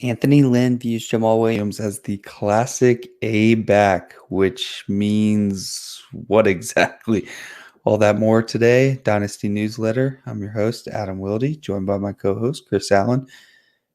Anthony Lynn views Jamaal Williams as the classic A back, which means what exactly? All that more today, Dynasty Newsletter. I'm your host, Adam Wilde, joined by my co-host, Chris Allen.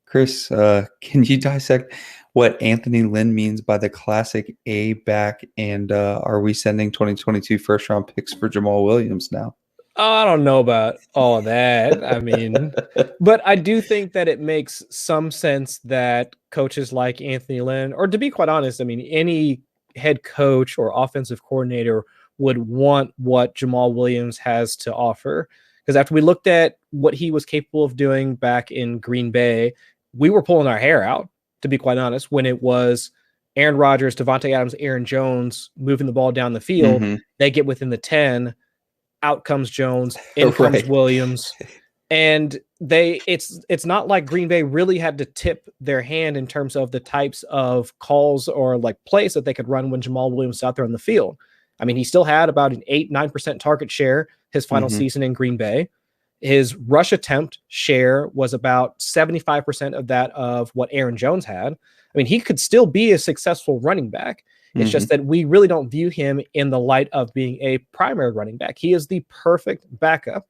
Chris, can you dissect what Anthony Lynn means by the classic A back, and are we sending 2022 first-round picks for Jamaal Williams now? Oh, I don't know about all of that. I mean, but I do think that it makes some sense that coaches like Anthony Lynn, or to be quite honest, I mean, any head coach or offensive coordinator would want what Jamaal Williams has to offer. Because after we looked at what he was capable of doing back in Green Bay, we were pulling our hair out, to be quite honest, when it was Aaron Rodgers, Devontae Adams, Aaron Jones moving the ball down the field. Mm-hmm. They get within the 10. Out comes Jones, in comes Williams, and it's not like Green Bay really had to tip their hand in terms of the types of calls or like plays that they could run when Jamaal Williams was out there on the field. I mean, he still had about an 8-9% target share his final season in Green Bay. His rush attempt share was about 75% of that of what Aaron Jones had. I mean, he could still be a successful running back. It's just that we really don't view him in the light of being a primary running back. He is the perfect backup.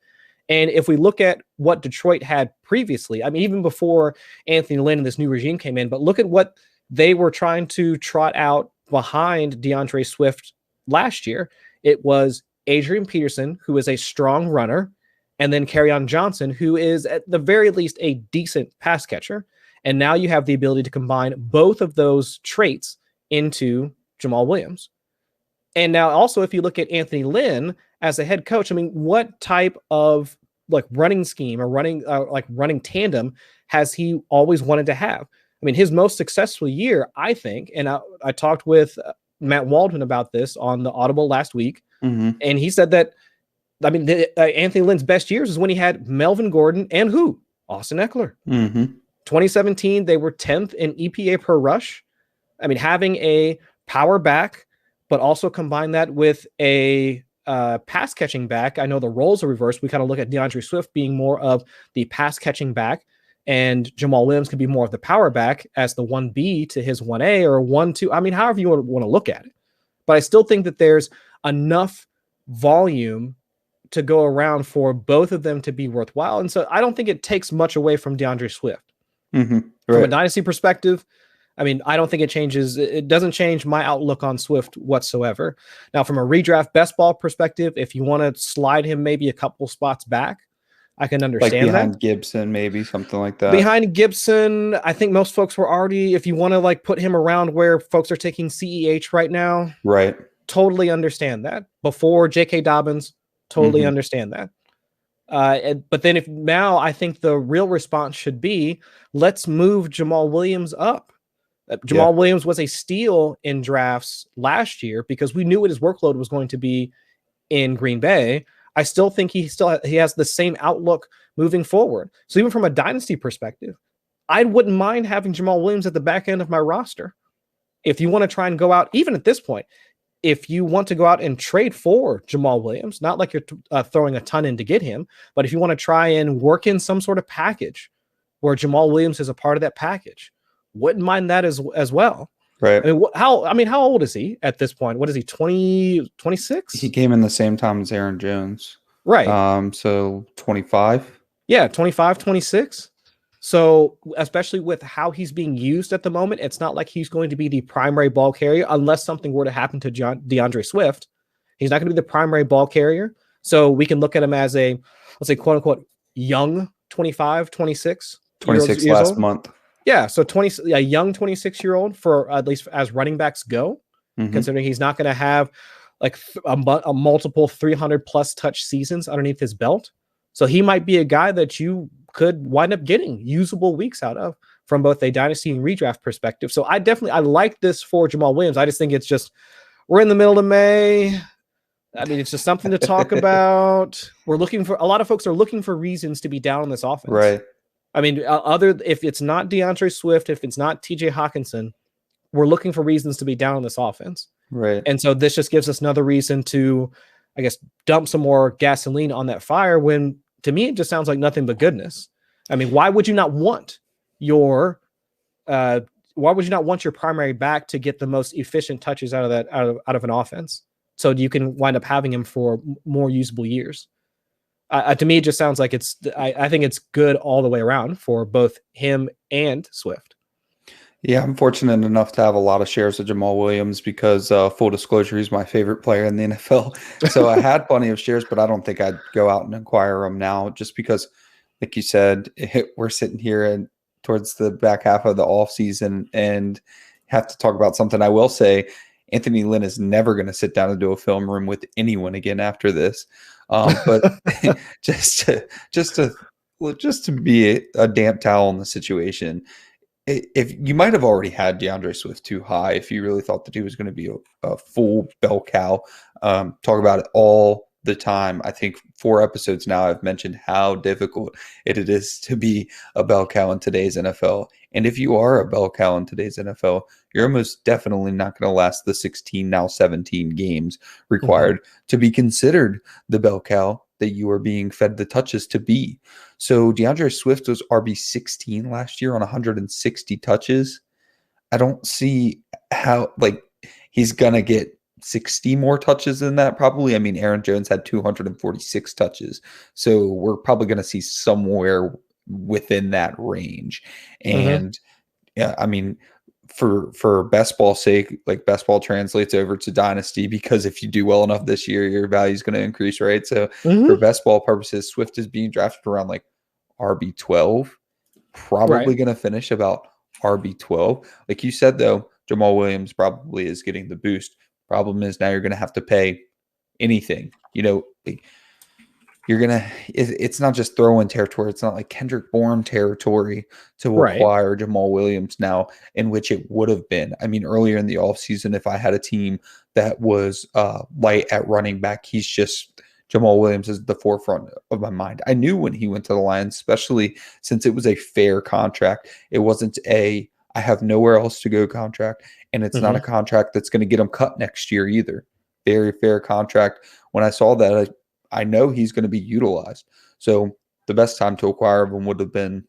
And if we look at what Detroit had previously, I mean, even before Anthony Lynn and this new regime came in, but look at what they were trying to trot out behind DeAndre Swift last year. It was Adrian Peterson, who is a strong runner, and then Kerryon Johnson, who is at the very least a decent pass catcher. And now you have the ability to combine both of those traits into Jamaal Williams. And now also, if you look at Anthony Lynn as a head coach, I mean, what type of like running scheme or running tandem has he always wanted to have? I mean, his most successful year, I think, and I talked with Matt Waldman about this on the Audible last week, and he said that, I mean, Anthony Lynn's best years is when he had Melvin Gordon and who? Austin Eckler. 2017, they were 10th in EPA per rush. I mean, having a power back, but also combine that with a pass catching back. I know the roles are reversed. We kind of look at DeAndre Swift being more of the pass catching back, and Jamaal Williams could be more of the power back as the 1B to his 1A or 1-2. I mean, however you want to look at it. But I still think that there's enough volume to go around for both of them to be worthwhile. And so I don't think it takes much away from DeAndre Swift. From a dynasty perspective, I mean, I don't think it doesn't change my outlook on Swift whatsoever. Now, from a redraft best ball perspective, if you want to slide him maybe a couple spots back, I can understand like behind that. Gibson, maybe something like that. Behind Gibson, I think most folks were already, if you want to like put him around where folks are taking CEH right now, right? Totally understand that. Before J.K. Dobbins, totally understand that. But then now I think the real response should be, let's move Jamaal Williams up. Jamaal Williams was a steal in drafts last year because we knew what his workload was going to be in Green Bay. I still think he has the same outlook moving forward. So even from a dynasty perspective, I wouldn't mind having Jamaal Williams at the back end of my roster. If you want to try and go out, even at this point, if you want to go out and trade for Jamaal Williams, not like you're throwing a ton in to get him, but if you want to try and work in some sort of package where Jamaal Williams is a part of that package, wouldn't mind that as well. Right. I mean, how old is he at this point? What is he, 26? He came in the same time as Aaron Jones. Right. So 25. Yeah, 25, 26. So especially with how he's being used at the moment, it's not like he's going to be the primary ball carrier unless something were to happen to DeAndre Swift. He's not going to be the primary ball carrier. So we can look at him as a, let's say, quote unquote, young 25, 26. 26 last month. Yeah, so a young 26-year-old for at least as running backs go, considering he's not going to have like a multiple 300-plus touch seasons underneath his belt. So he might be a guy that you could wind up getting usable weeks out of from both a dynasty and redraft perspective. So I like this for Jamaal Williams. I just think it's just, we're in the middle of May. I mean, it's just something to talk about. A lot of folks are looking for reasons to be down on this offense. Right. I mean, if it's not DeAndre Swift, if it's not TJ Hawkinson, we're looking for reasons to be down on this offense. Right. And so this just gives us another reason to, I guess, dump some more gasoline on that fire when, to me, it just sounds like nothing but goodness. I mean, why would you not want your why would you not want your primary back to get the most efficient touches out of an offense, so you can wind up having him for more usable years? To me, it just sounds like I think it's good all the way around for both him and Swift. Yeah, I'm fortunate enough to have a lot of shares of Jamaal Williams because, full disclosure, he's my favorite player in the NFL. So I had plenty of shares, but I don't think I'd go out and acquire them now just because, like you said, we're sitting here and towards the back half of the offseason and have to talk about something. I will say Anthony Lynn is never going to sit down into a film room with anyone again after this. But just to be a damp towel in the situation, if you might have already had DeAndre Swift too high, if you really thought that he was going to be a full bell cow, talk about it all the time. I think 4 episodes now I've mentioned how difficult it is to be a bell cow in today's NFL. And if you are a bell cow in today's NFL, you're most definitely not going to last the 16, now 17 games required to be considered the bell cow that you are being fed the touches to be. So DeAndre Swift was RB16 last year on 160 touches. I don't see how, he's going to get 60 more touches than that probably. I mean, Aaron Jones had 246 touches. So we're probably going to see somewhere within that range. And yeah, I mean, for best ball sake, like best ball translates over to dynasty because if you do well enough this year, your value is going to increase, right? So for best ball purposes, Swift is being drafted around like RB12, probably going to finish about RB12. Like you said, though, Jamaal Williams probably is getting the boost. Problem is now you're going to have to pay anything, you're going to, it's not just throw-in territory. It's not like Kendrick Bourne territory to acquire Jamaal Williams now, in which it would have been. I mean, earlier in the offseason, if I had a team that was light at running back, Jamaal Williams is the forefront of my mind. I knew when he went to the Lions, especially since it was a fair contract. It wasn't I have nowhere else to go contract, and it's not a contract that's going to get him cut next year either. Very fair contract. When I saw that, I know he's going to be utilized. So the best time to acquire him would have been,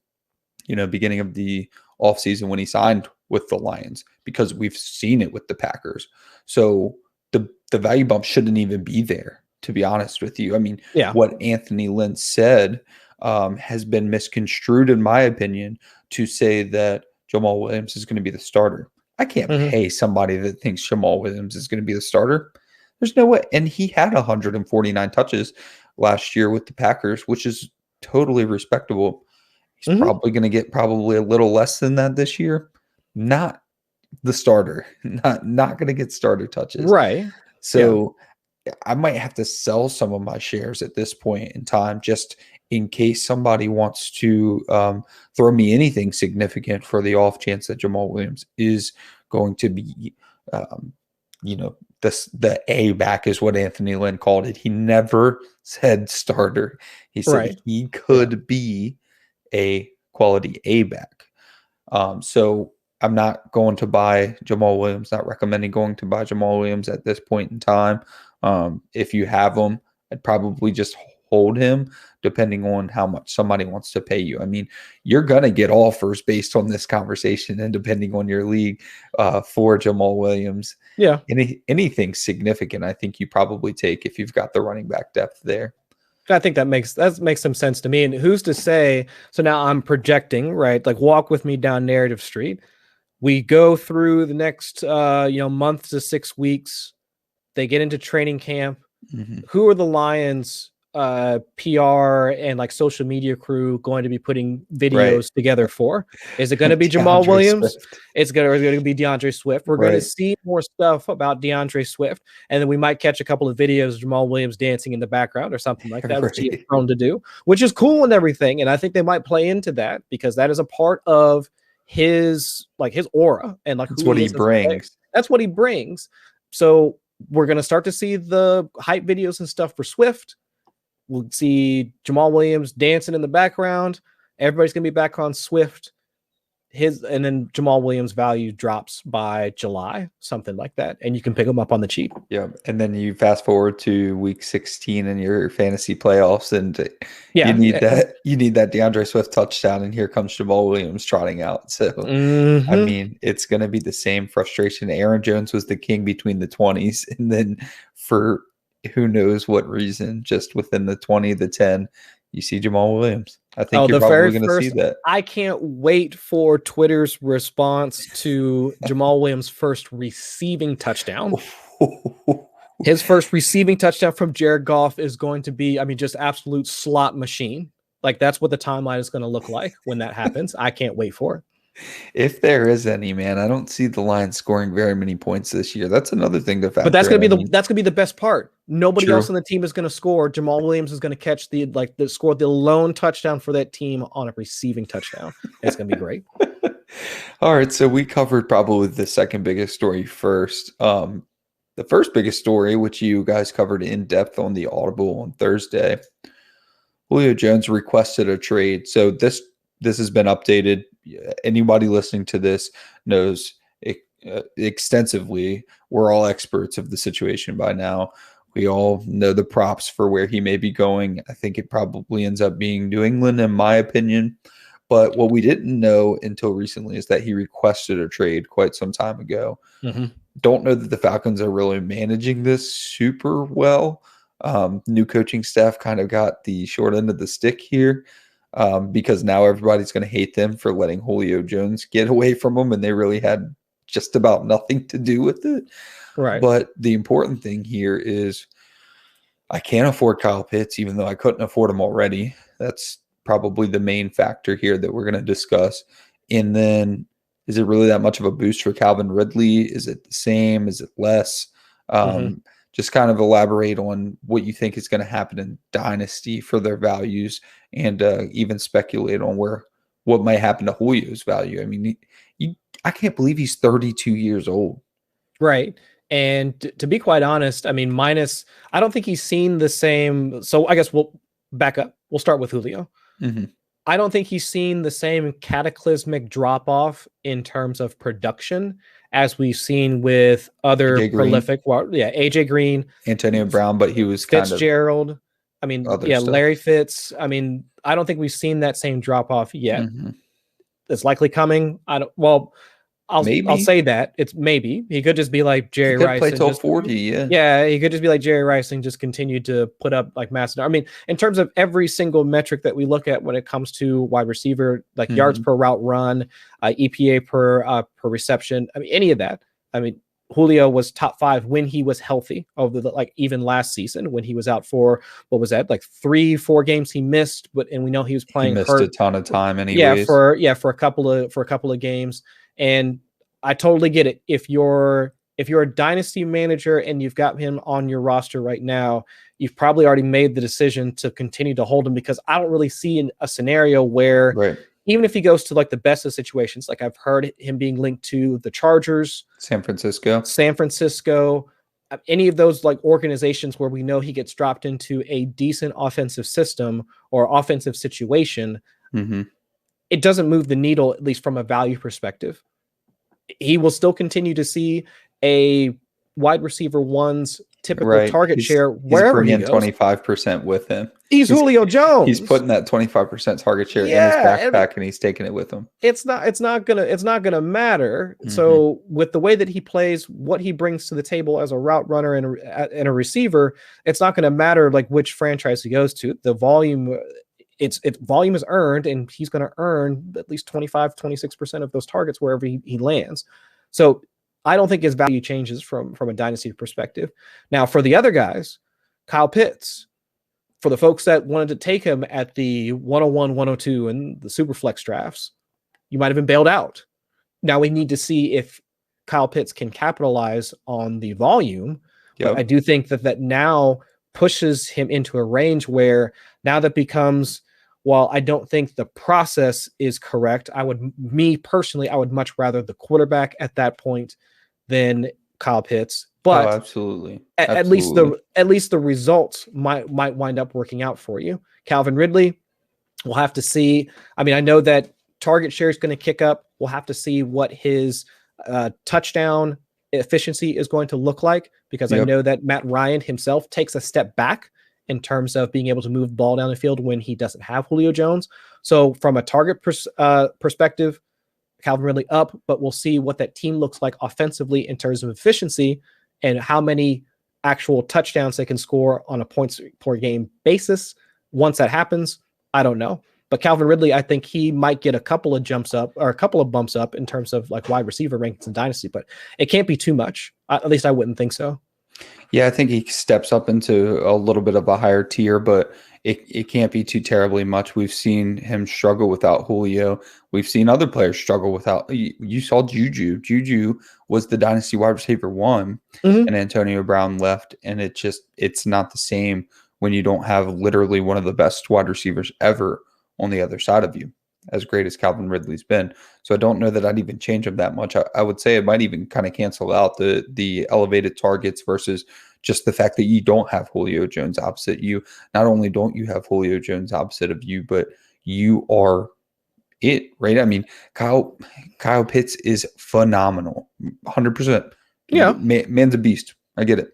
beginning of the offseason when he signed with the Lions, because we've seen it with the Packers. So the value bump shouldn't even be there, to be honest with you. I mean, what Anthony Lynn said has been misconstrued, in my opinion, to say that Jamaal Williams is going to be the starter. I can't pay somebody that thinks Jamaal Williams is going to be the starter. There's no way. And he had 149 touches last year with the Packers, which is totally respectable. He's probably going to get probably a little less than that this year. Not the starter. Not going to get starter touches. Right. So I might have to sell some of my shares at this point in time, just in case somebody wants to throw me anything significant for the off chance that Jamaal Williams is going to be, the A back is what Anthony Lynn called it. He never said starter. He said he could be a quality A back. So I'm not going to buy Jamaal Williams, not recommending going to buy Jamaal Williams at this point in time. If you have him, I'd probably just hold him depending on how much somebody wants to pay you. I mean, you're going to get offers based on this conversation and depending on your league for Jamaal Williams. Yeah. Anything significant, I think you probably take if you've got the running back depth there. I think that makes some sense to me. And who's to say? So now I'm projecting, right? Like walk with me down Narrative Street. We go through the next, month to 6 weeks. They get into training camp. Who are the Lions PR and like social media crew going to be putting videos together for? Is it going to be Jamaal Williams? Swift. It's going to be DeAndre Swift. We're going to see more stuff about DeAndre Swift, and then we might catch a couple of videos of Jamaal Williams dancing in the background or something like that, which he's prone to do, which is cool and everything. And I think they might play into that because that is a part of his aura and like that's what he brings. That's what he brings. So we're going to start to see the hype videos and stuff for Swift. We'll see Jamaal Williams dancing in the background. Everybody's going to be back on Swift. and then Jamaal Williams' value drops by July, something like that, and you can pick him up on the cheap. Yeah, and then you fast forward to week 16 in your fantasy playoffs, and you need that DeAndre Swift touchdown, and here comes Jamaal Williams trotting out. So, I mean, it's going to be the same frustration. Aaron Jones was the king between the 20s, and then for who knows what reason, just within the 20, the 10, you see Jamaal Williams. I think you're probably going to see that. I can't wait for Twitter's response to Jamaal Williams' first receiving touchdown. His first receiving touchdown from Jared Goff is going to be, I mean, just absolute slot machine. Like, that's what the timeline is going to look like when that happens. I can't wait for it. If there is any, man, I don't see the Lions scoring very many points this year. That's another thing to factor. But that's gonna be the best part. Nobody else on the team is gonna score. Jamaal Williams is gonna catch score the lone touchdown for that team on a receiving touchdown. It's gonna be great. All right, so we covered probably the second biggest story first. The first biggest story, which you guys covered in depth on the Audible on Thursday, Julio Jones requested a trade. So this has been updated. Anybody listening to this knows extensively. We're all experts of the situation by now. We all know the props for where he may be going. I think it probably ends up being New England, in my opinion. But what we didn't know until recently is that he requested a trade quite some time ago. Don't know that the Falcons are really managing this super well. New coaching staff kind of got the short end of the stick here. Because now everybody's going to hate them for letting Julio Jones get away from them, and they really had just about nothing to do with it. Right. But the important thing here is I can't afford Kyle Pitts, even though I couldn't afford him already. That's probably the main factor here that we're going to discuss. And then, is it really that much of a boost for Calvin Ridley? Is it the same? Is it less? Just kind of elaborate on what you think is going to happen in Dynasty for their values, and even speculate on what might happen to Julio's value. I mean, I can't believe he's 32 years old. Right. And to be quite honest, I mean, I don't think he's seen the same. So I guess we'll back up. We'll start with Julio. I don't think he's seen the same cataclysmic drop off in terms of production as we've seen with other prolific, AJ Green, Antonio Brown, but he was Fitzgerald. I mean, Larry Fitz. I mean, I don't think we've seen that same drop off yet. It's likely coming. I'll say that it's maybe he could just be like Jerry Rice. Play till 40, yeah. He could just be like Jerry Rice and just continue to put up like massive. I mean, in terms of every single metric that we look at when it comes to wide receiver, like yards per route run, EPA per reception. I mean, any of that. I mean, Julio was top 5 when he was healthy over even last season when he was out for, what was that, like 3-4 games he missed, and we know he was playing. He missed a ton of time anyways. For a couple of games. And I totally get it. If you're a dynasty manager and you've got him on your roster right now, you've probably already made the decision to continue to hold him, because I don't really see a scenario where even if he goes to like the best of situations, like I've heard him being linked to the Chargers, San Francisco, any of those like organizations where we know he gets dropped into a decent offensive system or offensive situation, it doesn't move the needle, at least from a value perspective. He will still continue to see a wide receiver one's typical target share wherever he goes. 25% with him. He's Julio Jones. He's putting that 25% target share in his backpack, and he's taking it with him. It's not gonna matter. So with the way that he plays, what he brings to the table as a route runner and a receiver, it's not gonna matter like which franchise he goes to. The volume. Its volume is earned, and he's going to earn at least 25-26% of those targets wherever he lands. So I don't think his value changes from a dynasty perspective. Now, for the other guys, Kyle Pitts, for the folks that wanted to take him at the 101, 102 and the super flex drafts, you might have been bailed out. Now we need to see if Kyle Pitts can capitalize on the volume. But I do think that now pushes him into a range where now that becomes, while I don't think the process is correct, I would much rather the quarterback at that point than Kyle Pitts. But absolutely. At least the results might wind up working out for you. Calvin Ridley, we'll have to see. I mean, I know that target share is going to kick up. We'll have to see what his touchdown efficiency is going to look like, because I know that Matt Ryan himself takes a step back in terms of being able to move the ball down the field when he doesn't have Julio Jones. So from a target perspective, Calvin Ridley up, but we'll see what that team looks like offensively in terms of efficiency and how many actual touchdowns they can score on a points per game basis. Once that happens, I don't know. But Calvin Ridley, I think he might get a couple of jumps up or a couple of bumps up in terms of like wide receiver rankings in Dynasty, but it can't be too much. At least I wouldn't think so. Yeah, I think he steps up into a little bit of a higher tier, but it can't be too terribly much. We've seen him struggle without Julio. We've seen other players struggle without. You saw Juju. Juju was the Dynasty wide receiver 1, and Antonio Brown left, and it's not the same when you don't have literally one of the best wide receivers ever on the other side of you, as great as Calvin Ridley's been. So I don't know that I'd even change him that much. I would say it might even kind of cancel out the elevated targets versus just the fact that you don't have Julio Jones opposite you. Not only don't you have Julio Jones opposite of you, but you are it, right? I mean, Kyle Pitts is phenomenal, 100%. Yeah, man's a beast. I get it.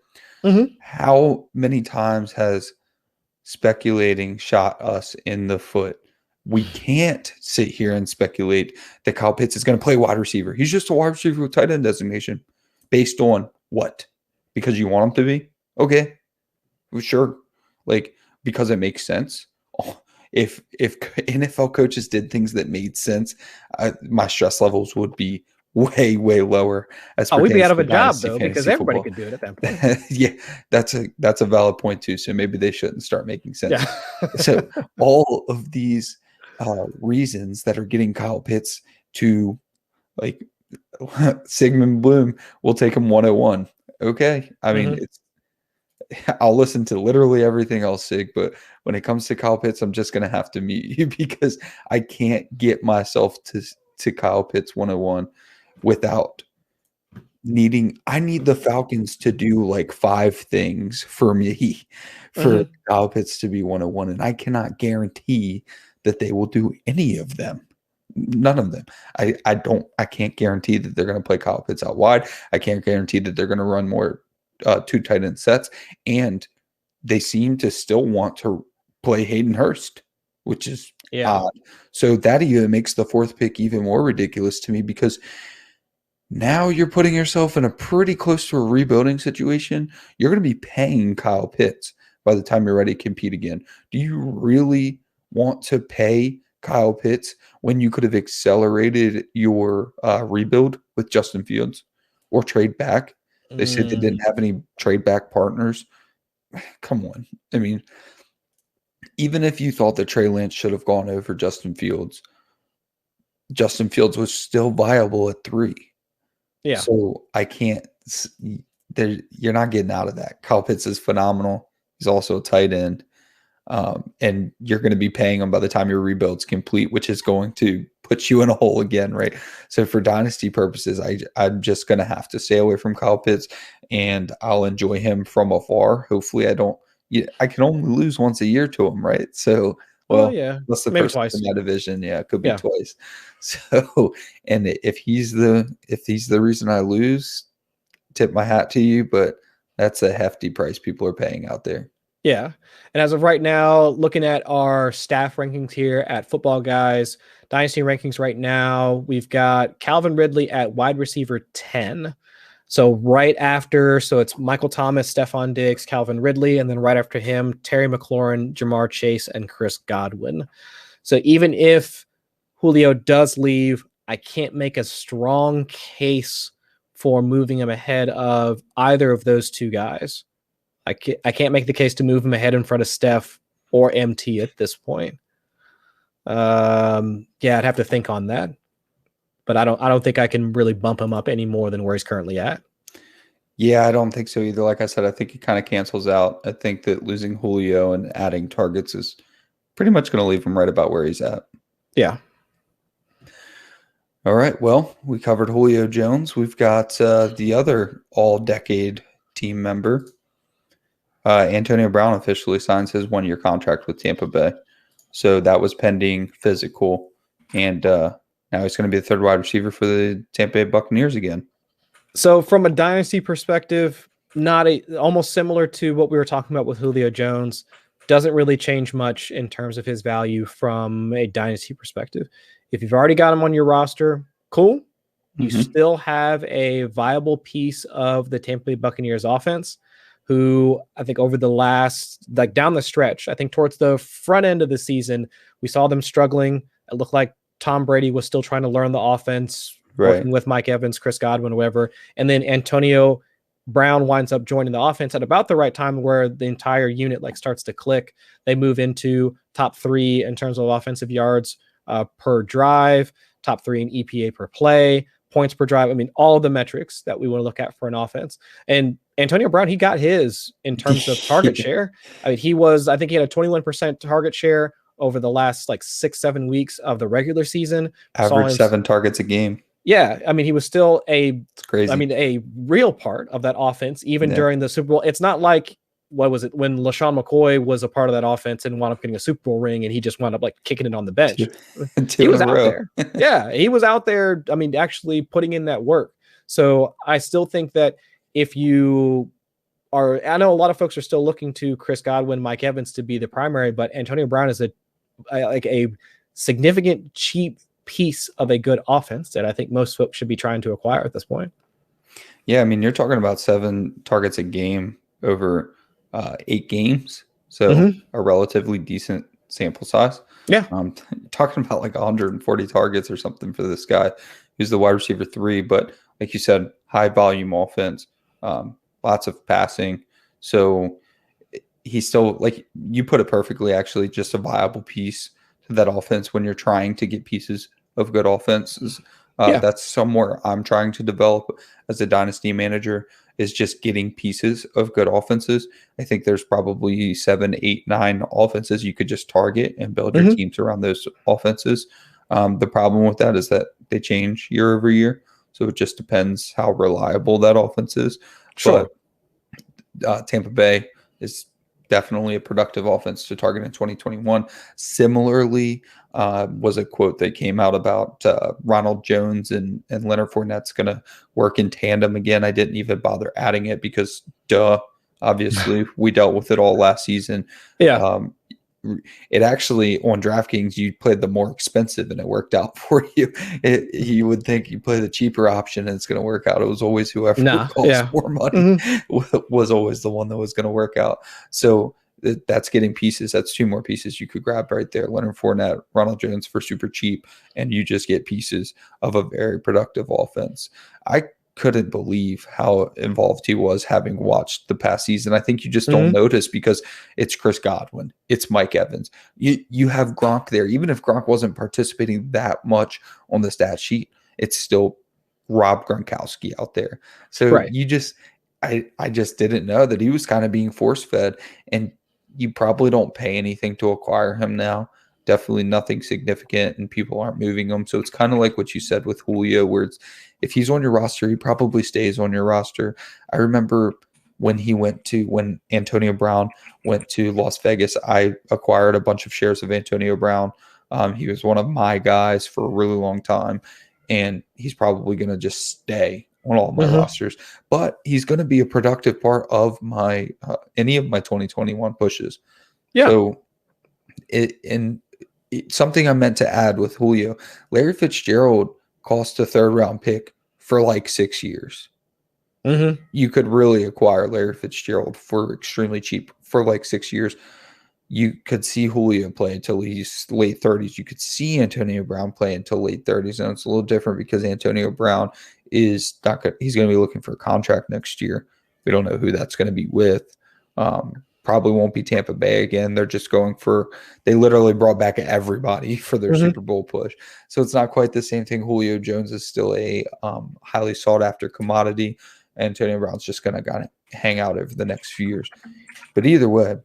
How many times has speculating shot us in the foot? We can't sit here and speculate that Kyle Pitts is going to play wide receiver. He's just a wide receiver with tight end designation. Based on what? Because you want him to be? Okay. Sure. Like, because it makes sense. If NFL coaches did things that made sense, my stress levels would be way, way lower. We'd be out of a job, though, because everybody could do it at that point. Yeah, that's a valid point, too. So maybe they shouldn't start making sense. Yeah. So all of these reasons that are getting Kyle Pitts to, like, Sigmund Bloom will take him 101. Okay. I mean, I'll listen to literally everything else, Sig, but when it comes to Kyle Pitts, I'm just going to have to mute you because I can't get myself to Kyle Pitts 101 without I need the Falcons to do like 5 things for me for Kyle Pitts to be 101. And I cannot guarantee that they will do any of them. None of them. I can't guarantee that they're going to play Kyle Pitts out wide. I can't guarantee that they're going to run more 2 tight end sets. And they seem to still want to play Hayden Hurst, which is odd. So that even makes the 4th pick even more ridiculous to me, because now you're putting yourself in a pretty close to a rebuilding situation. You're going to be paying Kyle Pitts by the time you're ready to compete again. Do you really want to pay Kyle Pitts when you could have accelerated your rebuild with Justin Fields or trade back? They said they didn't have any trade back partners. Come on. I mean, even if you thought that Trey Lance should have gone over Justin Fields was still viable at 3. Yeah. So I can't – you're not getting out of that. Kyle Pitts is phenomenal. He's also a tight end. And you're going to be paying him by the time your rebuild's complete, which is going to put you in a hole again, right? So for dynasty purposes, I'm just going to have to stay away from Kyle Pitts, and I'll enjoy him from afar. Hopefully I can only lose once a year to him, right? So, that's the maybe first twice in that division. Yeah, it could be twice. So, and if he's the reason I lose, tip my hat to you, but that's a hefty price people are paying out there. Yeah. And as of right now, looking at our staff rankings here at Footballguys, Dynasty rankings right now, we've got Calvin Ridley at wide receiver 10. So right after, it's Michael Thomas, Stephon Diggs, Calvin Ridley, and then right after him, Terry McLaurin, Jamar Chase, and Chris Godwin. So even if Julio does leave, I can't make a strong case for moving him ahead of either of those 2 guys. I can't make the case to move him ahead in front of Steph or MT at this point. I'd have to think on that, but I don't think I can really bump him up any more than where he's currently at. Yeah, I don't think so either. Like I said, I think it kind of cancels out. I think that losing Julio and adding targets is pretty much going to leave him right about where he's at. Yeah. All right. Well, we covered Julio Jones. We've got the other all-decade team member. Antonio Brown officially signs his 1-year contract with Tampa Bay. So that was pending physical. and now he's going to be the third wide receiver for the Tampa Bay Buccaneers again. So from a dynasty perspective, almost similar to what we were talking about with Julio Jones, doesn't really change much in terms of his value from a dynasty perspective. If you've already got him on your roster, cool. You still have a viable piece of the Tampa Bay Buccaneers offense, who I think over the last, like down the stretch, I think towards the front end of the season, we saw them struggling. It looked like Tom Brady was still trying to learn the offense, working with Mike Evans, Chris Godwin, whatever. And then Antonio Brown winds up joining the offense at about the right time where the entire unit like starts to click. They move into top 3 in terms of offensive yards per drive, top 3 in EPA per play, points per drive. I mean, all the metrics that we want to look at for an offense. And Antonio Brown, he got his in terms of target share. I mean, I think he had a 21% target share over the last like 6-7 weeks of the regular season. Average 7 targets a game. Yeah. I mean, he was still a crazy. A real part of that offense, even during the Super Bowl. It's not like, what was it, when LaShawn McCoy was a part of that offense and wound up getting a Super Bowl ring and he just wound up like kicking it on the bench. He was out there. Yeah, he was out there. I mean, actually putting in that work. So I still think that if you are, I know a lot of folks are still looking to Chris Godwin, Mike Evans to be the primary, but Antonio Brown is a significant cheap piece of a good offense that I think most folks should be trying to acquire at this point. Yeah, I mean, you're talking about 7 targets a game over 8 games, so a relatively decent sample size. Yeah, talking about like 140 targets or something for this guy who's the wide receiver 3, but like you said, high volume offense, lots of passing. So he's still, like you put it perfectly, actually, just a viable piece to that offense when you're trying to get pieces of good offenses. That's somewhere I'm trying to develop as a dynasty manager, is just getting pieces of good offenses. I think there's probably 7, 8, 9 offenses you could just target and build your teams around those offenses. The problem with that is that they change year over year. So it just depends how reliable that offense is. Sure. But Tampa Bay is definitely a productive offense to target in 2021. Similarly, was a quote that came out about Ronald Jones and Leonard Fournette's going to work in tandem again. I didn't even bother adding it because, obviously, we dealt with it all last season. Yeah. It actually, on DraftKings, you played the more expensive and it worked out for you. You would think you play the cheaper option and it's going to work out. It was always whoever costs more money was always the one that was going to work out. So that's getting pieces. That's 2 more pieces you could grab right there. Leonard Fournette, Ronald Jones for super cheap, and you just get pieces of a very productive offense. I couldn't believe how involved he was, having watched the past season. I think you just don't notice because it's Chris Godwin, it's Mike Evans. You have Gronk there. Even if Gronk wasn't participating that much on the stat sheet, it's still Rob Gronkowski out there. So you just, I just didn't know that he was kind of being force fed, and you probably don't pay anything to acquire him now. Definitely nothing significant, and people aren't moving him. So it's kind of like what you said with Julio, where it's, if he's on your roster, he probably stays on your roster. I remember when Antonio Brown went to Las Vegas, I acquired a bunch of shares of Antonio Brown. He was one of my guys for a really long time, and he's probably going to just stay on all my rosters. But he's going to be a productive part of my any of my 2021 pushes. Yeah. So something I meant to add with Julio, Larry Fitzgerald cost a 3rd-round pick for like 6 years. You could really acquire Larry Fitzgerald for extremely cheap for like 6 years. You could see Julio play until he's late 30s. You could see Antonio Brown play until late 30s. And it's a little different because Antonio Brown is not good. He's going to be looking for a contract next year. We don't know who that's going to be with. Probably won't be Tampa Bay again. They're just going for, they literally brought back everybody for their Super Bowl push. So it's not quite the same thing. Julio Jones is still a highly sought after commodity. Antonio Brown's just going to kind of hang out over the next few years. But either way,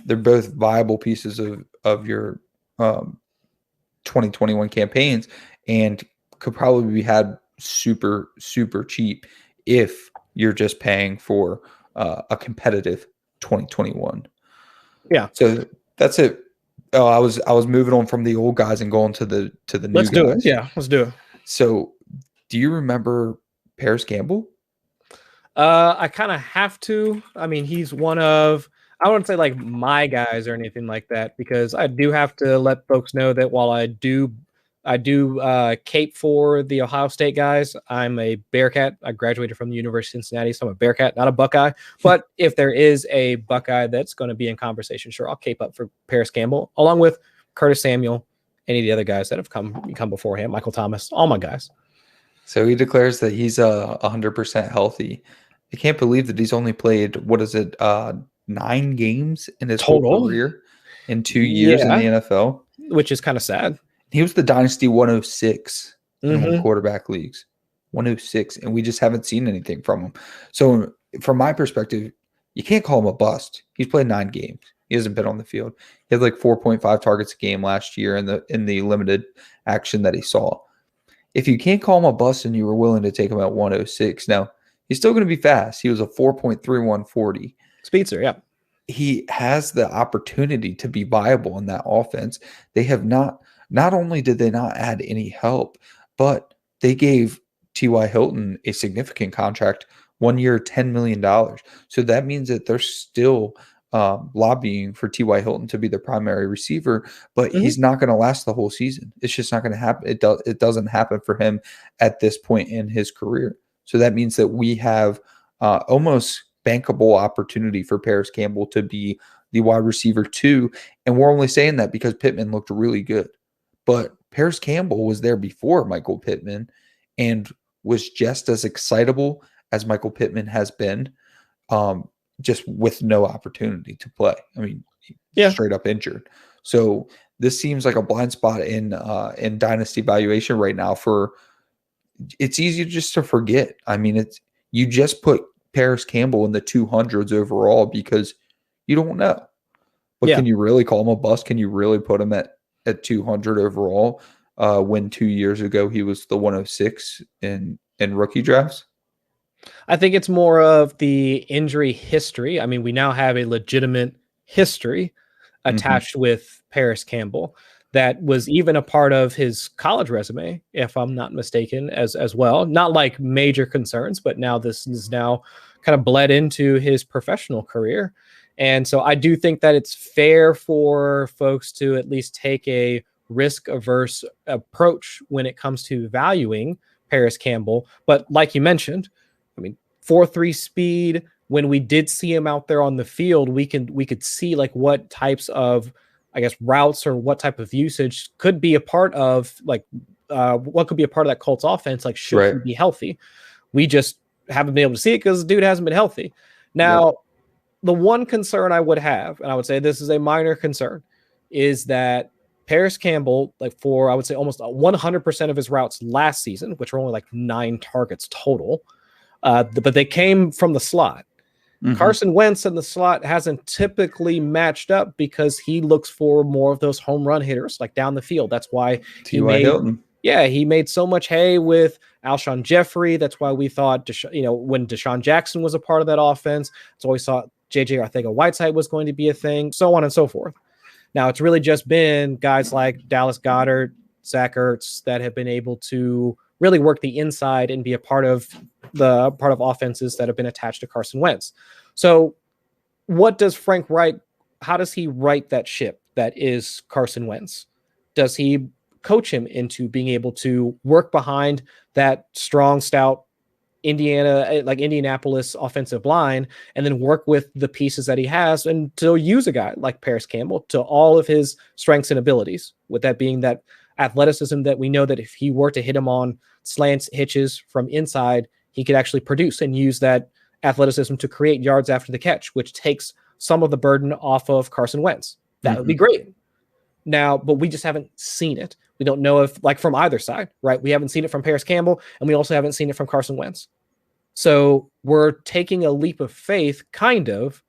they're both viable pieces of your 2021 campaigns, and could probably be had super, super cheap if you're just paying for a competitive 2021. Yeah. So that's it Oh, I was moving on from the old guys and going to the new Let's guys. do it. Yeah, let's do it. So, do you remember Parris Campbell? I kind of have to. I mean, he's one of, I wouldn't say like my guys or anything like that, because I do have to let folks know that while I do cape for the Ohio State guys, I'm a Bearcat. I graduated from the University of Cincinnati, so I'm a Bearcat, not a Buckeye. But if there is a Buckeye that's going to be in conversation, sure, I'll cape up for Parris Campbell, along with Curtis Samuel, any of the other guys that have come before him, Michael Thomas, all my guys. So he declares that he's 100% healthy. I can't believe that he's only played, what is it, 9 games in his whole career in 2 years in the NFL. Which is kind of sad. He was the Dynasty 106 in one quarterback leagues. 106, and we just haven't seen anything from him. So from my perspective, you can't call him a bust. He's played 9 games. He hasn't been on the field. He had like 4.5 targets a game last year in the limited action that he saw. If you can't call him a bust and you were willing to take him at 106, now he's still going to be fast. He was a 4.31 40. Speedster, yeah. He has the opportunity to be viable in that offense. They have not only did they not add any help, but they gave T.Y. Hilton a significant contract, 1 year, $10 million. So that means that they're still lobbying for T.Y. Hilton to be the primary receiver, but he's not going to last the whole season. It's just not going to happen. It doesn't happen for him at this point in his career. So that means that we have almost bankable opportunity for Parris Campbell to be the wide receiver 2. And we're only saying that because Pittman looked really good. But Parris Campbell was there before Michael Pittman and was just as excitable as Michael Pittman has been, just with no opportunity to play. I mean, straight up injured. So this seems like a blind spot in dynasty valuation right now. It's easy just to forget. I mean, you just put Parris Campbell in the 200s overall because you don't know. But can you really call him a bust? Can you really put him at 200 overall when 2 years ago he was the 106 in rookie drafts? I think it's more of the injury history. I mean, we now have a legitimate history attached with Parris Campbell that was even a part of his college resume, if I'm not mistaken, as well. Not like major concerns, but now this is now kind of bled into his professional career. And so I do think that it's fair for folks to at least take a risk-averse approach when it comes to valuing Parris Campbell. But like you mentioned, I mean, 4.3 speed, when we did see him out there on the field, we could see like what types of, I guess, routes or what type of usage could be a part of like what could be a part of that Colts offense, like should he be healthy. We just haven't been able to see it because the dude hasn't been healthy. Now, the one concern I would have, and I would say this is a minor concern, is that Parris Campbell, like for, I would say almost 100% of his routes last season, which were only like 9 targets total, but they came from the slot. Carson Wentz in the slot hasn't typically matched up because he looks for more of those home run hitters, like down the field. That's why T.Y. Hilton. Yeah, he made so much hay with Alshon Jeffrey. That's why we thought, when Deshaun Jackson was a part of that offense, that's why we thought J.J. Arcega-Whiteside was going to be a thing, so on and so forth. Now, it's really just been guys like Dallas Goedert, Zach Ertz that have been able to really work the inside and be a part of offenses that have been attached to Carson Wentz. So what does Frank Reich, how does he right that ship that is Carson Wentz? Does he coach him into being able to work behind that strong, stout Indianapolis offensive line and then work with the pieces that he has and to use a guy like Parris Campbell to all of his strengths and abilities, with that being that athleticism that we know that if he were to hit him on slants, hitches from inside, he could actually produce and use that athleticism to create yards after the catch, which takes some of the burden off of Carson Wentz. That would be great. Now, but we just haven't seen it. We don't know if, like, from either side, right? We haven't seen it from Parris Campbell, and we also haven't seen it from Carson Wentz. So we're taking a leap of faith, kind of,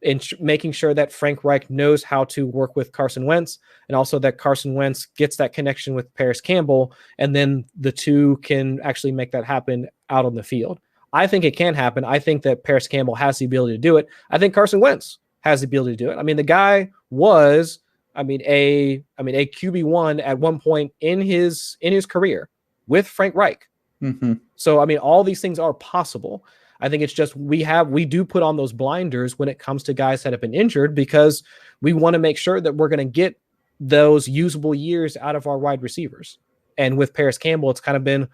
in making sure that Frank Reich knows how to work with Carson Wentz, and also that Carson Wentz gets that connection with Parris Campbell, and then the two can actually make that happen out on the field. I think it can happen. I think that Parris Campbell has the ability to do it. I think Carson Wentz has the ability to do it. I mean, the guy was I mean, a QB1 at one point in his career with Frank Reich. Mm-hmm. So, I mean, all these things are possible. I think it's just we do put on those blinders when it comes to guys that have been injured, because we want to make sure that we're going to get those usable years out of our wide receivers. And with Parris Campbell, it's kind of been,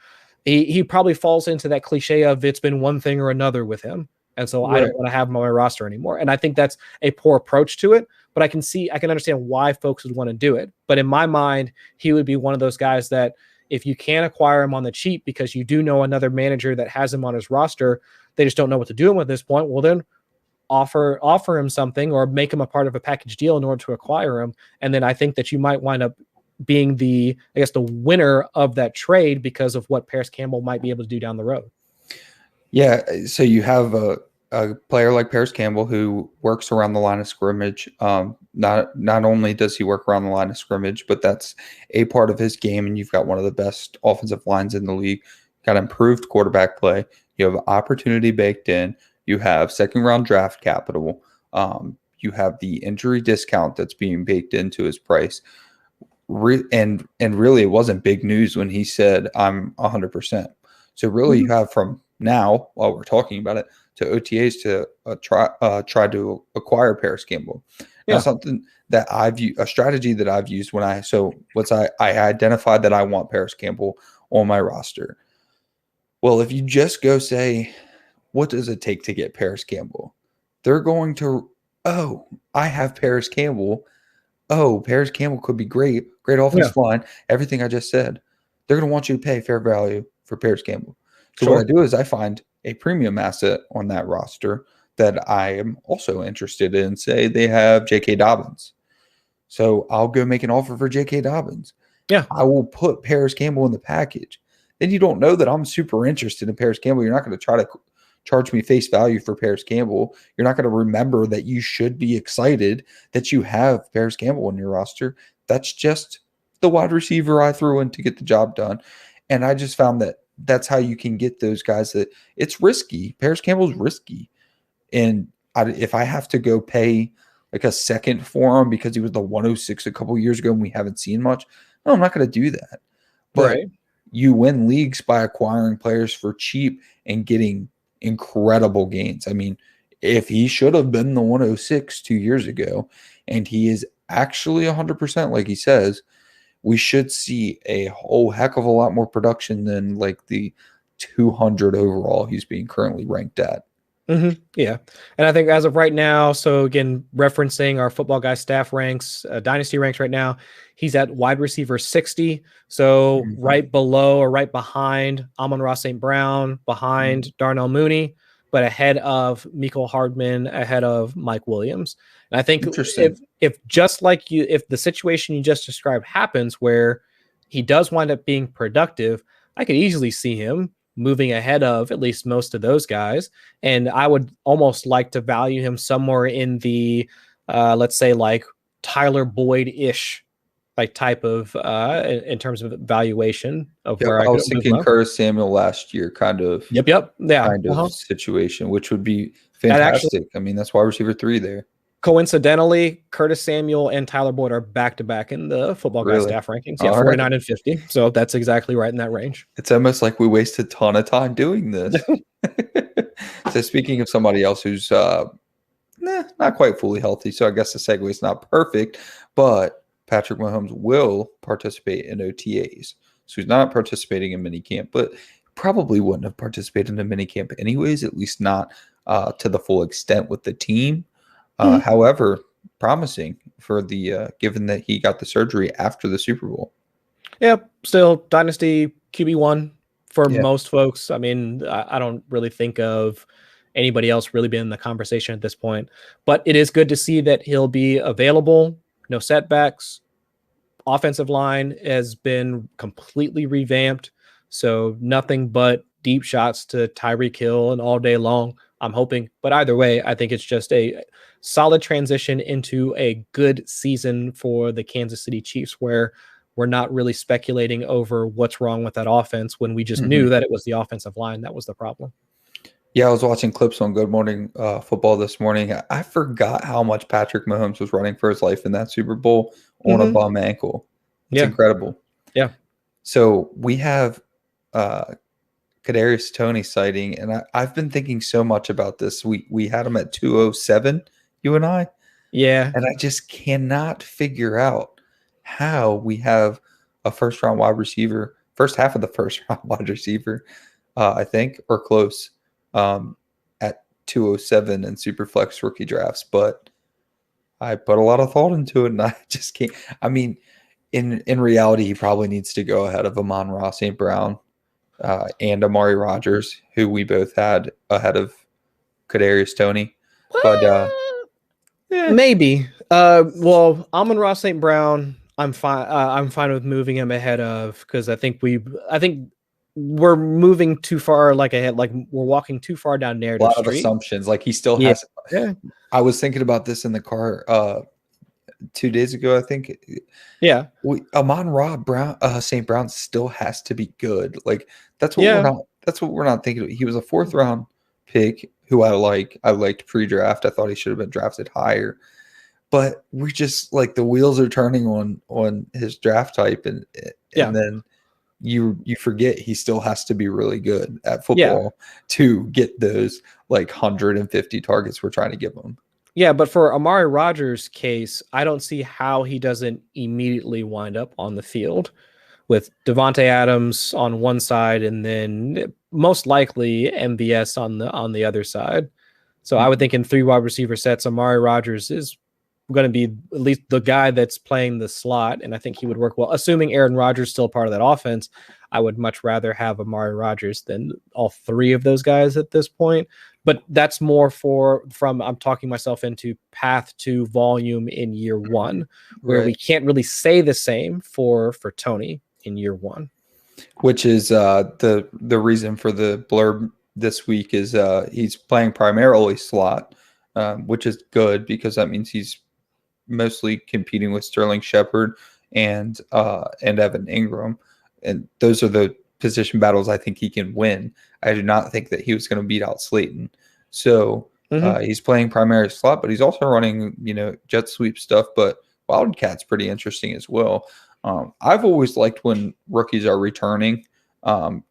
he probably falls into that cliche of it's been one thing or another with him. And so I don't want to have him on my roster anymore. And I think that's a poor approach to it, but I can understand why folks would want to do it. But in my mind, he would be one of those guys that if you can't acquire him on the cheap because you do know another manager that has him on his roster, they just don't know what to do with at this point. Well, then offer him something or make him a part of a package deal in order to acquire him. And then I think that you might wind up being the winner of that trade because of what Parris Campbell might be able to do down the road. Yeah. So you have a player like Parris Campbell who works around the line of scrimmage. Not only does he work around the line of scrimmage, but that's a part of his game. And you've got one of the best offensive lines in the league. Got improved quarterback play. You have opportunity baked in. You have second-round draft capital. You have the injury discount that's being baked into his price. And really, it wasn't big news when he said, I'm 100%. So really, you have from now, while we're talking about it, to OTAs to try to acquire Parris Campbell. Yeah. Now, something that a strategy that I've used when I identified that I want Parris Campbell on my roster. Well, if you just go say, what does it take to get Parris Campbell? They're going to, I have Parris Campbell. Parris Campbell could be great offensive line, everything I just said. They're going to want you to pay fair value for Parris Campbell. So what I do is I find a premium asset on that roster that I am also interested in. Say they have J.K. Dobbins. So I'll go make an offer for J.K. Dobbins. Yeah. I will put Parris Campbell in the package. Then you don't know that I'm super interested in Parris Campbell. You're not going to try to charge me face value for Parris Campbell. You're not going to remember that you should be excited that you have Parris Campbell on your roster. That's just the wide receiver I threw in to get the job done. And I just found that that's how you can get those guys that it's risky. Parris Campbell's risky. And if I have to go pay like a second for him because he was the 106 a couple years ago and we haven't seen much, no, I'm not going to do that. But you win leagues by acquiring players for cheap and getting incredible gains. I mean, if he should have been the 106 2 years ago and he is actually 100% like he says, we should see a whole heck of a lot more production than like the 200 overall he's being currently ranked at. Mm-hmm. Yeah. And I think as of right now, so again, referencing our Football Guy staff ranks, Dynasty ranks right now, he's at wide receiver 60. So right below or right behind Amon-Ra St. Brown, behind Darnell Mooney, but ahead of Mecole Hardman, ahead of Mike Williams. And I think if just like if the situation you just described happens where he does wind up being productive, I could easily see him moving ahead of at least most of those guys. And I would almost like to value him somewhere in the, let's say like Tyler Boyd-ish like type of, in terms of valuation of where I was thinking Curtis Samuel last year, kind of situation, which would be fantastic. I mean, that's wide receiver 3 there. Coincidentally, Curtis Samuel and Tyler Boyd are back-to-back in the Football Guy staff rankings. Yeah, 49 and 50. So that's exactly right in that range. It's almost like we waste a ton of time doing this. So speaking of somebody else who's not quite fully healthy, so I guess the segue is not perfect, but Patrick Mahomes will participate in OTAs. So he's not participating in minicamp, but probably wouldn't have participated in a minicamp anyways, at least not to the full extent with the team. However, promising for the given that he got the surgery after the Super Bowl. Yeah, still Dynasty QB1 for most folks. I mean, I don't really think of anybody else really being in the conversation at this point. But it is good to see that he'll be available, no setbacks. Offensive line has been completely revamped, so nothing but deep shots to Tyreek Hill and all day long, I'm hoping. But either way, I think it's just a solid transition into a good season for the Kansas City Chiefs, where we're not really speculating over what's wrong with that offense when we just knew that it was the offensive line that was the problem. Yeah, I was watching clips on Good Morning Football this morning. I forgot how much Patrick Mahomes was running for his life in that Super Bowl on a bum ankle. It's incredible. Yeah. So we have Kadarius Toney sighting, and I've been thinking so much about this. We had him at 207, you and I. Yeah. And I just cannot figure out how we have a first half of the first round wide receiver, I think, or close, at 207 in Superflex rookie drafts. But I put a lot of thought into it, and I just can't. I mean, in reality, he probably needs to go ahead of Amon-Ra St. Brown and Amari Rodgers, who we both had ahead of Kadarius Toney. But maybe. Well, Amon-Ra St. Brown, I'm fine. I'm fine with moving him ahead of, because I think we're moving too far ahead. Like, we're walking too far down narrative a lot street. of assumptions. Like, he still has. Yeah. I was thinking about this in the car 2 days ago, I think. Yeah. Amon-Ra St. Brown still has to be good. Like, that's what we're not thinking of. He was a 4th round pick who I liked pre-draft. I thought he should have been drafted higher. But we're just like, the wheels are turning on his draft type, and then you forget he still has to be really good at football to get those 150 targets we're trying to give him. Yeah, but for Amari Rodgers' case, I don't see how he doesn't immediately wind up on the field with Devontae Adams on one side, and then most likely MVS on the other side. So I would think in 3 wide receiver sets, Amari Rodgers is going to be at least the guy that's playing the slot, and I think he would work well. Assuming Aaron Rodgers is still part of that offense, I would much rather have Amari Rodgers than all 3 of those guys at this point. But that's more from I'm talking myself into path to volume in year 1, where we can't really say the same for Toney in year 1. Which is the reason for the blurb this week is he's playing primarily slot, which is good because that means he's mostly competing with Sterling Shepard and Evan Ingram, and those are the position battles I think he can win. I do not think that he was going to beat out Slayton. So he's playing primary slot, but he's also running jet sweep stuff. But Wildcat's pretty interesting as well. I've always liked when rookies are returning,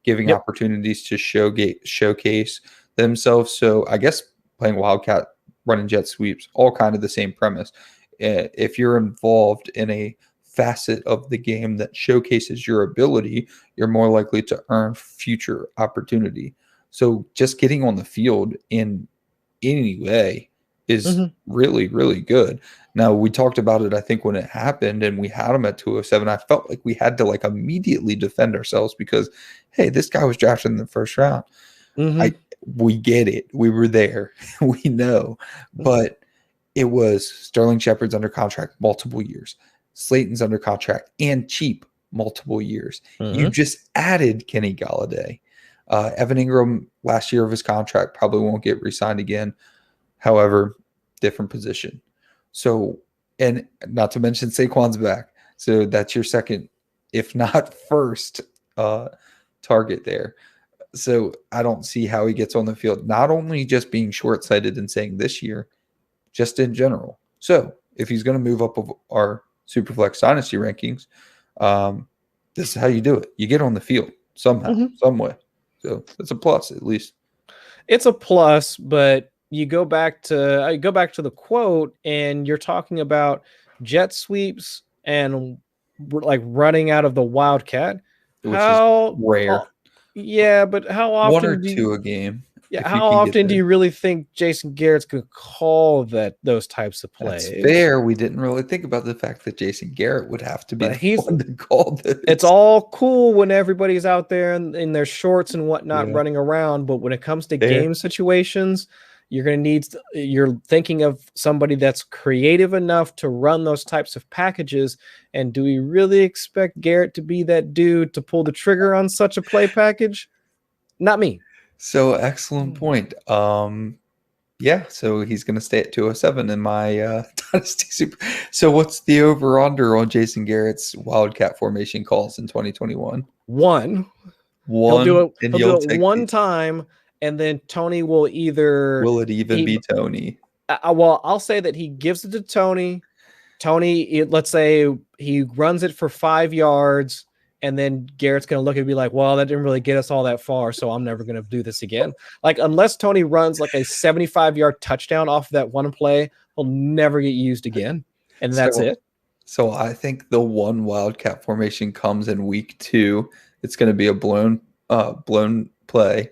giving opportunities to showcase themselves. So I guess playing Wildcat, running jet sweeps, all kind of the same premise. If you're involved in a facet of the game that showcases your ability, you're more likely to earn future opportunity. So just getting on the field in any way is really, really good. Now, we talked about it, I think, when it happened, and we had him at 207. I felt like we had to immediately defend ourselves because, hey, this guy was drafted in the first round. We get it. We were there. We know. But it was Sterling Shepard's under contract multiple years. Slayton's under contract and cheap multiple years. You just added Kenny Golladay. Evan Ingram, last year of his contract, probably won't get re-signed again. However, different position. So, and not to mention Saquon's back. So that's your second, if not first, target there. So I don't see how he gets on the field, not only just being short-sighted and saying this year, just in general. So if he's going to move up of our Superflex Dynasty rankings, this is how you do it. You get on the field somehow, some way. So it's a plus, at least. It's a plus, but you go back to the quote, and you're talking about jet sweeps and running out of the Wildcat, which is rare. Yeah, but how often? 1 or 2 a game. Yeah, how often do you really think Jason Garrett's going to call those types of plays? That's fair. We didn't really think about the fact that Jason Garrett would have to be the one to call this. It's all cool when everybody's out there in their shorts and whatnot running around, but when it comes to game situations, you're thinking of somebody that's creative enough to run those types of packages. And do we really expect Garrett to be that dude to pull the trigger on such a play package? Not me. So excellent point. So he's going to stay at 207 in my Dynasty Super. So what's the over-under on Jason Garrett's Wildcat formation calls in 2021? 1. He'll do it one time, and then Toney will either will it even be Toney? Well, I'll say that he gives it to Toney. Let's say he runs it for 5 yards, and then Garrett's going to look and be like, well, that didn't really get us all that far, so I'm never going to do this again. Like, unless Toney runs like a 75-yard touchdown off of that one play, he'll never get used again, and that's it. So I think the one wildcat formation comes in week 2. It's going to be a blown play,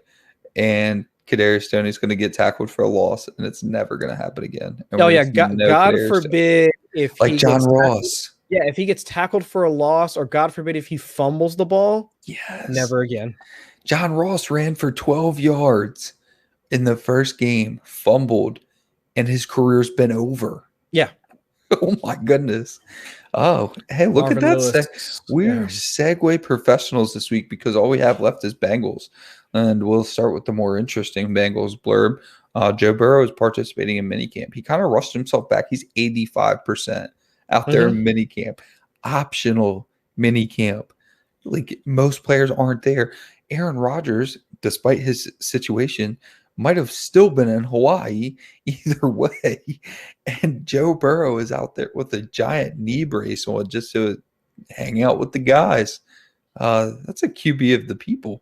and Kadarius Toney is going to get tackled for a loss, and it's never going to happen again. And God forbid if like John Ross. Yeah, if he gets tackled for a loss, or God forbid if he fumbles the ball, yes, never again. John Ross ran for 12 yards in the first game, fumbled, and his career's been over. Yeah. Oh my goodness. Oh, hey, look at that. We're segue professionals this week because all we have left is Bengals. And we'll start with the more interesting Bengals blurb. Joe Burrow is participating in minicamp. He kind of rushed himself back. He's 85% out there in minicamp. Optional minicamp. Like, most players aren't there. Aaron Rodgers, despite his situation, might have still been in Hawaii either way. And Joe Burrow is out there with a giant knee brace on just to hang out with the guys. That's a QB of the people.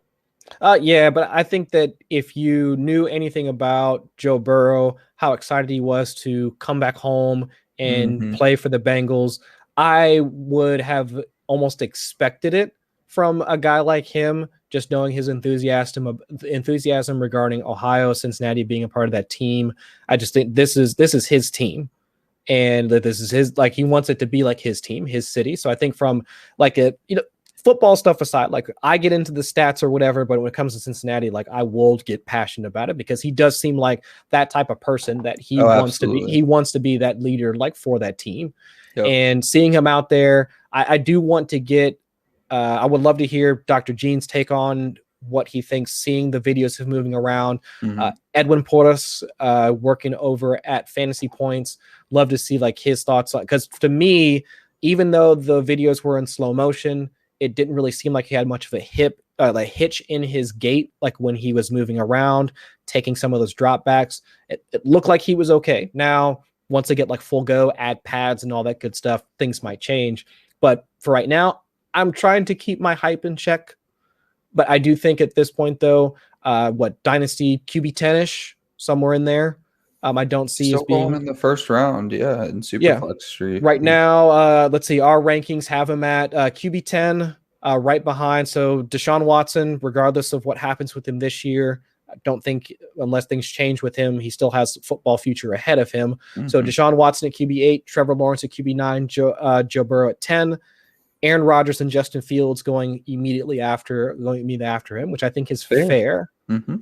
Yeah, but I think that if you knew anything about Joe Burrow, how excited he was to come back home and play for the Bengals, I would have almost expected it from a guy like him, just knowing his enthusiasm regarding Ohio, Cincinnati being a part of that team. I just think this is his team, and that this is his, like, he wants it to be like his team, his city. So I think from like football stuff aside, like, I get into the stats or whatever, but when it comes to Cincinnati, like, I will get passionate about it because he does seem like that type of person that he wants to be. He wants to be that leader, like, for that team. Yep. And seeing him out there, I do want to get. I would love to hear Dr. Gene's take on what he thinks, seeing the videos of moving around. Edwin Porras, working over at Fantasy Points, love to see like his thoughts on, because to me, even though the videos were in slow motion, it didn't really seem like he had much of a hitch in his gait, like when he was moving around, taking some of those dropbacks. It looked like he was okay. Now, once they get like full go, add pads and all that good stuff, things might change. But for right now, I'm trying to keep my hype in check. But I do think at this point, though, Dynasty QB 10-ish, somewhere in there. I don't see still as being going in the first round, in Superflex Street. Right now, let's see, our rankings have him at QB 10, right behind. So Deshaun Watson, regardless of what happens with him this year, I don't think, unless things change with him, he still has football future ahead of him. So Deshaun Watson at QB 8, Trevor Lawrence at QB 9, Joe Burrow at 10. Aaron Rodgers and Justin Fields going immediately after him, which I think is fair.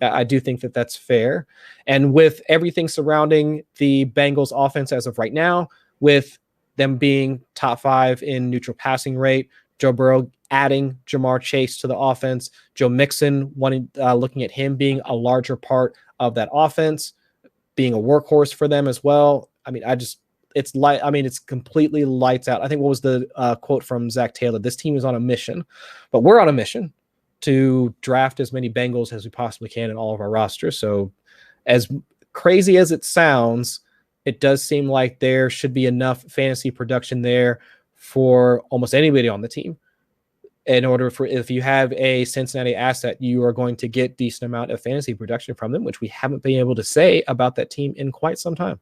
I do think that that's fair. And with everything surrounding the Bengals offense as of right now, with them being top 5 in neutral passing rate, Joe Burrow adding Jamar Chase to the offense, Joe Mixon looking at him being a larger part of that offense, being a workhorse for them as well. I mean, it's completely lights out. I think what was the quote from Zach Taylor? This team is on a mission, but we're on a mission to draft as many Bengals as we possibly can in all of our rosters. So as crazy as it sounds, it does seem like there should be enough fantasy production there for almost anybody on the team. In order for, if you have a Cincinnati asset, you are going to get decent amount of fantasy production from them, which we haven't been able to say about that team in quite some time.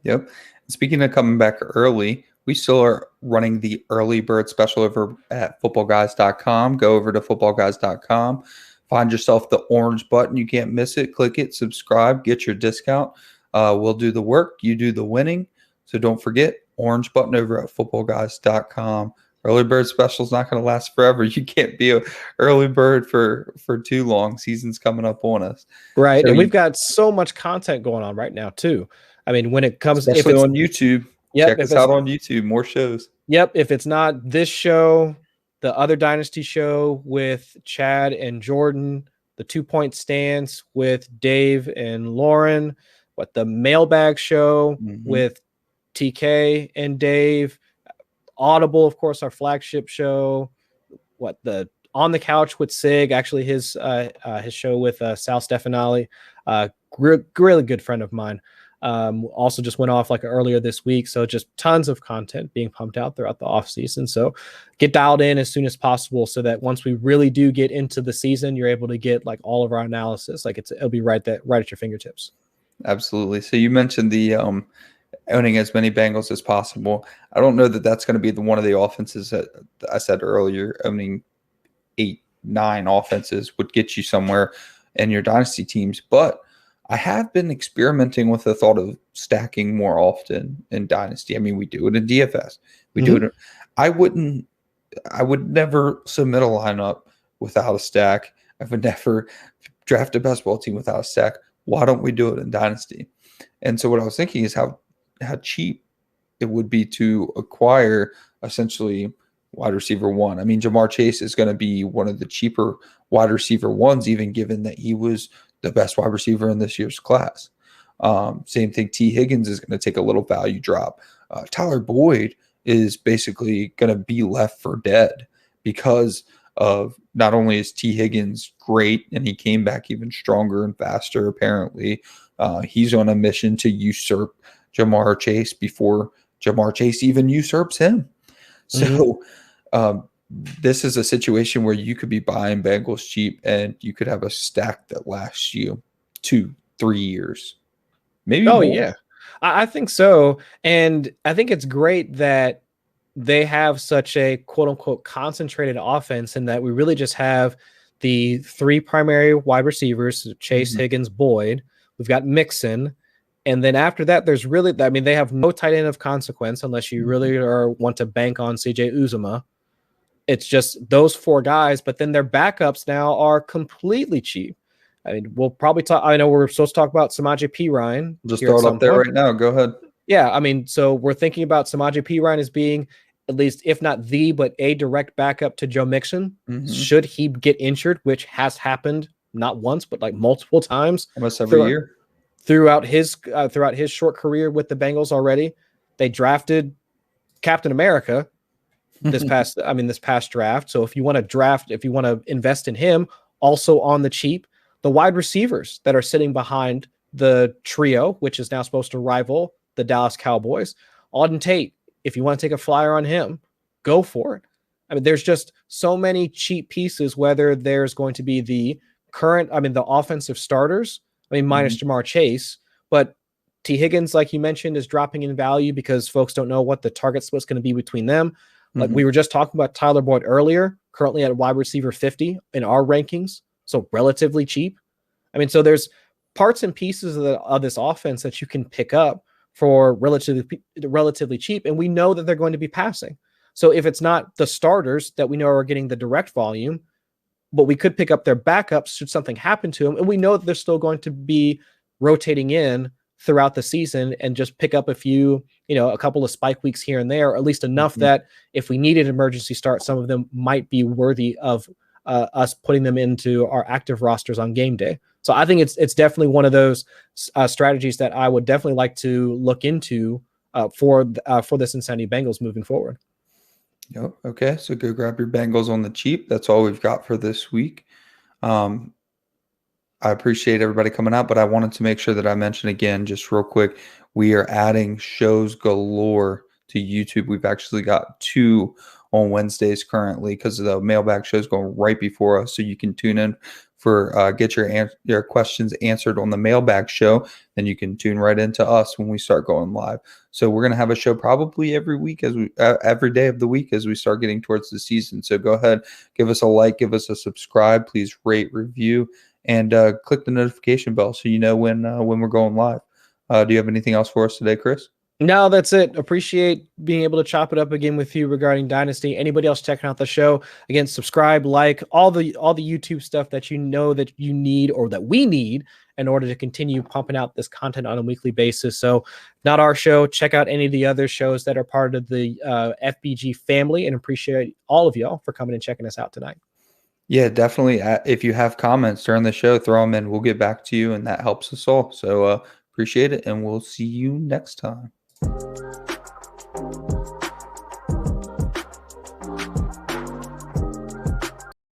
Yep. Speaking of coming back early, we still are running the early bird special over at footballguys.com. Go over to footballguys.com. Find yourself the orange button. You can't miss it. Click it, subscribe, get your discount. We'll do the work. You do the winning. So don't forget, orange button over at footballguys.com. Early bird special is not going to last forever. You can't be an early bird for too long. Season's coming up on us. Right. So, and we've got so much content going on right now, too. I mean, when it comes, especially if it's on YouTube, check us out on YouTube. More shows. Yep. If it's not this show, the other Dynasty show with Chad and Jordan, the 2 Point Stance with Dave and Lauren, the mailbag show with TK and Dave, Audible, of course, our flagship show, the On the Couch with Sig, actually his show with Sal Stefanali, really good friend of mine. Also just went off like earlier this week. So just tons of content being pumped out throughout the off season. So get dialed in as soon as possible so that once we really do get into the season, you're able to get like all of our analysis. Like it'll be right at your fingertips. Absolutely. So you mentioned the owning as many Bengals as possible. I don't know that that's going to be one of the offenses that I said earlier. Owning 8, 9 offenses would get you somewhere in your dynasty teams, but I have been experimenting with the thought of stacking more often in dynasty. I mean, we do it in DFS. We do it. I would never submit a lineup without a stack. I would never draft a basketball team without a stack. Why don't we do it in dynasty? And so what I was thinking is how cheap it would be to acquire essentially wide receiver 1. I mean, Ja'Marr Chase is going to be one of the cheaper wide receiver 1s, even given that he was the best wide receiver in this year's class. Same thing. T. Higgins is going to take a little value drop. Tyler Boyd is basically going to be left for dead because of not only is T. Higgins great and he came back even stronger and faster, apparently. He's on a mission to usurp Ja'Marr Chase before Ja'Marr Chase even usurps him. So this is a situation where you could be buying Bengals cheap and you could have a stack that lasts you 2-3 years. Maybe more. Yeah. I think so. And I think it's great that they have such a quote unquote concentrated offense and that we really just have the 3 primary wide receivers, Chase, Higgins, Boyd. We've got Mixon. And then after that, there's really, I mean, they have no tight end of consequence unless you really want to bank on CJ Uzomah. It's just those 4 guys, but then their backups now are completely cheap. I mean, we'll probably talk. I know we're supposed to talk about Samaje Perine. Just throw it up there right now. Go ahead. Yeah, I mean, so we're thinking about Samaje Perine as being at least, if not the, but a direct backup to Joe Mixon. Should he get injured, which has happened not once, but like multiple times. Almost every year. Throughout his short career with the Bengals already. They drafted Captain America this past draft. So if you want to invest in him, also on the cheap, the wide receivers that are sitting behind the trio, which is now supposed to rival the Dallas Cowboys, Auden Tate, if you want to take a flyer on him, go for it. I mean, there's just so many cheap pieces, whether there's going to be the offensive starters, minus Ja'Marr Chase, but T. Higgins, like you mentioned, is dropping in value because folks don't know what the target split's going to be between them. Like we were just talking about Tyler Boyd earlier, currently at wide receiver 50 in our rankings, so relatively cheap. I mean, so there's parts and pieces of this offense that you can pick up for relatively cheap, and we know that they're going to be passing. So if it's not the starters that we know are getting the direct volume, but we could pick up their backups should something happen to them, and we know that they're still going to be rotating in throughout the season and just pick up a couple of spike weeks here and there, or at least enough that if we needed an emergency start, some of them might be worthy of us putting them into our active rosters on game day. So I think it's definitely one of those strategies that I would definitely like to look into for the Cincinnati Bengals moving forward. Yep. Okay, so go grab your Bengals on the cheap. That's all we've got for this week. I appreciate everybody coming out, but I wanted to make sure that I mention again, just real quick, we are adding shows galore to YouTube. We've actually got 2 on Wednesdays currently because the mailbag show is going right before us, so you can tune in for get your questions answered on the mailbag show. Then you can tune right into us when we start going live. So we're going to have a show probably every week every day of the week as we start getting towards the season. So go ahead, give us a like, give us a subscribe, please rate, review, and click the notification bell so you know when we're going live. Do you have anything else for us today, Chris? No, that's it. Appreciate being able to chop it up again with you regarding Dynasty. Anybody else checking out the show, again, subscribe, like, all the YouTube stuff that you know that you need or that we need in order to continue pumping out this content on a weekly basis. So not our show, check out any of the other shows that are part of the FBG family, and appreciate all of y'all for coming and checking us out tonight. Yeah, definitely. If you have comments during the show, throw them in. We'll get back to you, and that helps us all. So appreciate it, and we'll see you next time.